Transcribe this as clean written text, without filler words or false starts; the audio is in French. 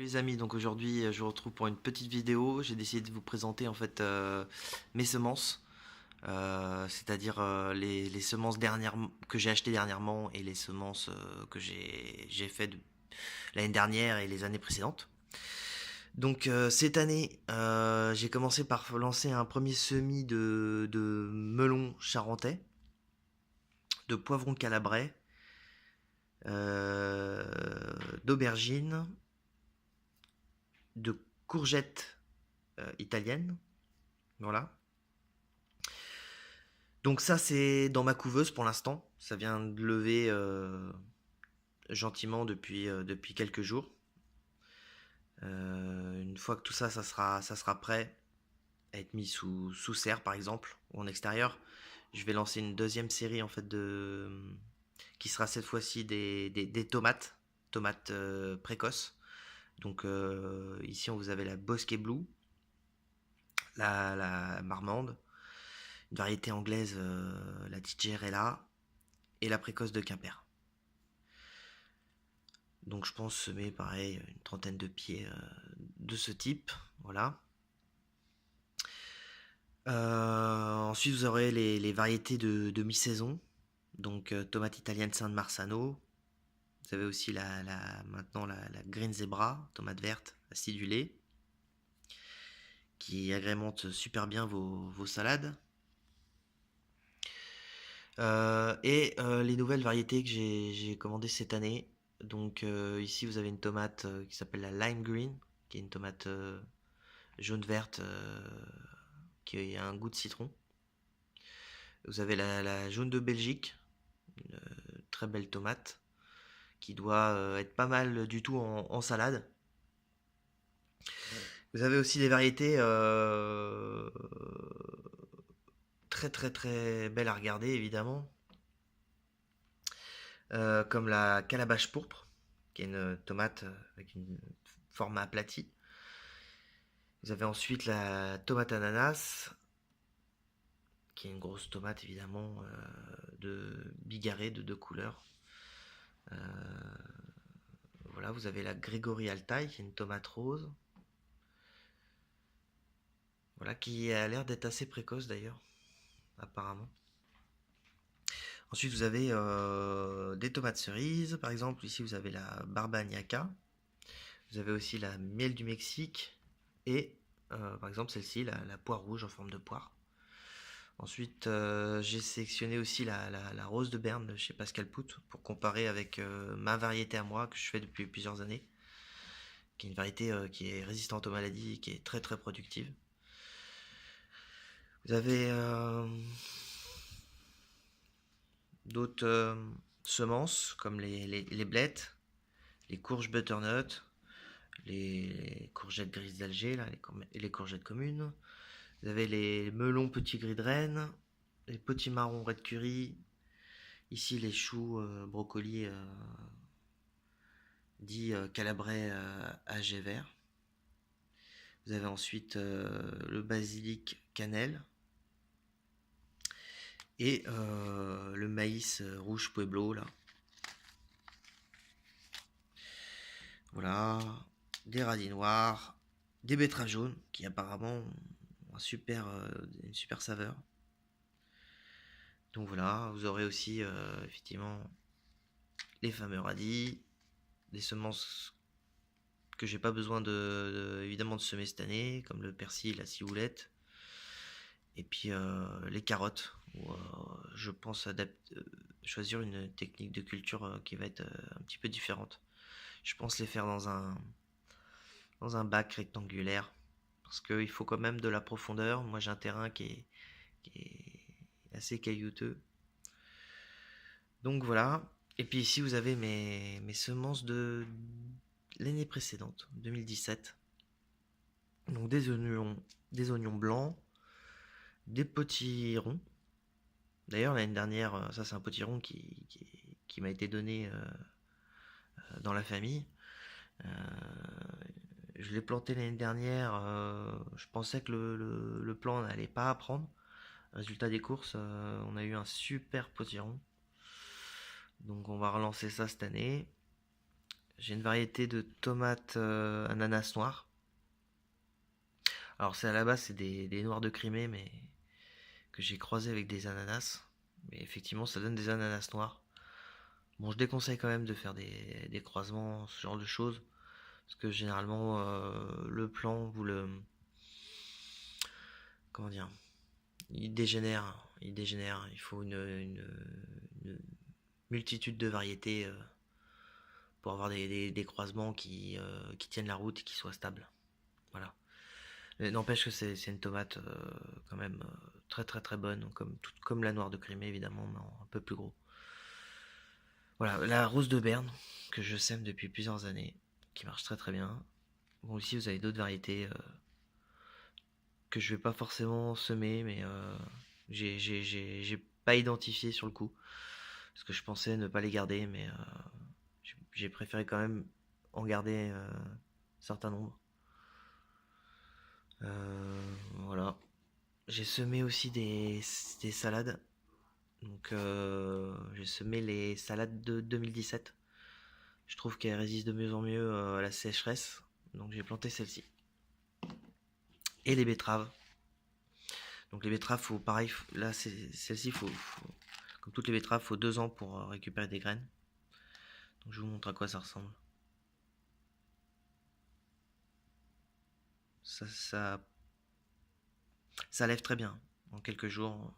Les amis, donc aujourd'hui je vous retrouve pour une petite vidéo. J'ai décidé de vous présenter en fait mes semences, c'est-à-dire les semences que j'ai achetées dernièrement et les semences que j'ai fait l'année dernière et les années précédentes. Donc cette année, j'ai commencé par lancer un premier semis de melons charentais, de poivrons calabrais, euh, d'aubergines, de courgettes italiennes. Voilà. Donc ça c'est dans ma couveuse pour l'instant. Ça vient de lever gentiment depuis quelques jours. Une fois que tout ça, ça sera prêt à être mis sous serre par exemple ou en extérieur, je vais lancer une deuxième série en fait qui sera cette fois-ci des tomates précoces. Donc ici on vous avez la Bosquet Blue, la marmande, une variété anglaise, la Tigerella et la précoce de Quimper. Donc je pense semer pareil une trentaine de pieds de ce type. Voilà. Ensuite vous aurez les variétés de mi-saison. Donc tomate italienne San Marzano. Vous avez aussi maintenant la Green Zebra, tomate verte acidulée, qui agrémente super bien vos salades. Et les nouvelles variétés que j'ai commandées cette année. Donc ici vous avez une tomate qui s'appelle la Lime Green, qui est une tomate jaune verte qui a un goût de citron. Vous avez la jaune de Belgique, une très belle tomate qui doit être pas mal du tout en salade. Vous avez aussi des variétés très très très belles à regarder évidemment, comme la calabache pourpre, qui est une tomate avec une forme aplatie. Vous avez ensuite la tomate ananas, qui est une grosse tomate évidemment de bigarrée de deux couleurs. Euh, voilà, vous avez la Grégory Altaï, qui est une tomate rose. Voilà, qui a l'air d'être assez précoce d'ailleurs, apparemment. Ensuite, vous avez des tomates cerises, par exemple. Ici, vous avez la Barbagnaca. Vous avez aussi la miel du Mexique. Et, par exemple, celle-ci, la poire rouge en forme de poire. Ensuite, j'ai sélectionné aussi la rose de Berne de chez Pascal Pout pour comparer avec ma variété à moi que je fais depuis plusieurs années, qui est une variété qui est résistante aux maladies et qui est très très productive. Vous avez d'autres semences comme les blettes, les courges butternut, les courgettes grises d'Alger, là, les courgettes communes. Vous avez les melons petits gris de Rennes, les petits marrons red curry, ici les choux brocolis dits calabrais à jet vert. Vous avez ensuite le basilic cannelle et le maïs rouge pueblo là. Voilà, des radis noirs, des betteraves jaunes qui apparemment ont une super saveur. Donc voilà, vous aurez aussi effectivement les fameux radis, des semences que j'ai pas besoin évidemment de semer cette année, comme le persil, la ciboulette, et puis les carottes, où je pense choisir une technique de culture qui va être un petit peu différente. Je pense les faire dans un bac rectangulaire, parce qu'il faut quand même de la profondeur. Moi j'ai un terrain qui est assez caillouteux. Donc voilà. Et puis ici vous avez mes semences de l'année précédente, 2017. Donc des oignons blancs, des potirons. D'ailleurs l'année dernière, ça c'est un potiron qui m'a été donné dans la famille. Euh, je l'ai planté l'année dernière. Je pensais que le plan n'allait pas prendre. Résultat des courses, on a eu un super potiron. Donc on va relancer ça cette année. J'ai une variété de tomates ananas noires. Alors c'est à la base c'est des noirs de Crimée mais que j'ai croisé avec des ananas. Mais effectivement ça donne des ananas noirs. Bon je déconseille quand même de faire des croisements, ce genre de choses. Parce que généralement le plant vous le... Comment dire? Il dégénère. Il dégénère. Il faut une multitude de variétés pour avoir des croisements qui tiennent la route et qui soient stables. Voilà. N'empêche que c'est une tomate quand même très très très bonne, comme la noire de Crimée évidemment, mais un peu plus gros. Voilà, la rose de Berne, que je sème depuis plusieurs années, qui marche très très bien. Bon, ici vous avez d'autres variétés que je vais pas forcément semer, mais j'ai pas identifié sur le coup. Parce que je pensais ne pas les garder, mais j'ai préféré quand même en garder un certain nombre. Voilà. J'ai semé aussi des salades. Donc j'ai semé les salades de 2017. Je trouve qu'elles résistent de mieux en mieux à la sécheresse. Donc j'ai planté celles-ci. Et les betteraves. Donc les betteraves, faut pareil, là celle-ci, comme toutes les betteraves, faut 2 ans pour récupérer des graines. Donc je vous montre à quoi ça ressemble. Ça, ça, ça lève très bien. En quelques jours,